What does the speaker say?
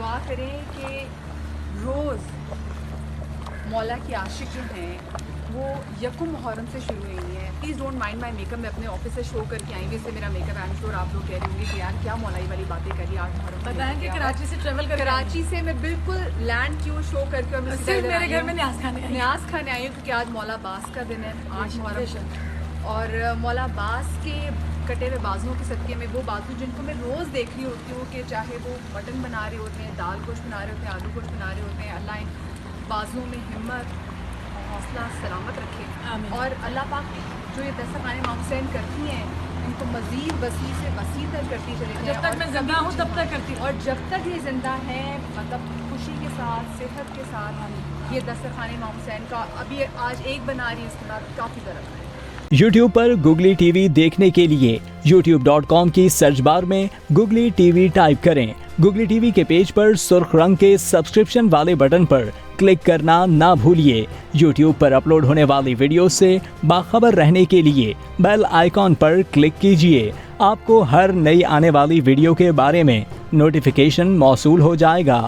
दुआ करें कि रोज़ मौला के आशिक जो हैं वो यकुम मुहर्रम से शुरू नहीं है। Please don't mind my makeup. मैं अपने ऑफिस से शो करके आई हूँ, इससे मेरा मेकअप आई एम श्योर आप लोग कह रहे होंगे कि यार क्या मौलाई वाली बातें करी। 8 मुहर्रम बताएं कि कराची से ट्रेवल कर कराची से मैं बिल्कुल लैंड क्यों शो करके और मैं सीधा सिर्फ इधर मेरे आई घर हूँ। में न्याज खाने आई हूँ क्योंकि आज मौला अब्बास का दिन है 8 मुहर्रम। और मौला अब्बास के कटे हुए बाजुओं के सदक़े में वो बाजू जिनको मैं रोज़ देख रही होती हूँ कि चाहे वो मटन बना रहे होते हैं, दाल गोश्त बना रहे होते हैं, आलू गोश्त बना रहे होते हैं, अल्लाह इन बाजुओं में हिम्मत हौसला सलामत रखे। और अल्लाह पाक जो ये दस्तरखाने मामूसैन करती हैं इनको मज़ीद वसी से वसी तर करती चली जाए। जब तक मैं जिंदा हूँ तब तक करती हूँ, और जब तक ये ज़िंदा है मतलब खुशी के साथ सेहत के साथ ये दस्तरखाने मामूसैन का अभी आज एक बना रही है, उसके बाद काफ़ी ज़रूरत है। YouTube पर Googly TV देखने के लिए youtube.com की सर्च बार में Googly TV टाइप करें। Googly TV के पेज पर सुर्ख रंग के सब्सक्रिप्शन वाले बटन पर क्लिक करना ना भूलिए। YouTube पर अपलोड होने वाली वीडियो से बाखबर रहने के लिए बेल आइकॉन पर क्लिक कीजिए। आपको हर नई आने वाली वीडियो के बारे में नोटिफिकेशन मौसूल हो जाएगा।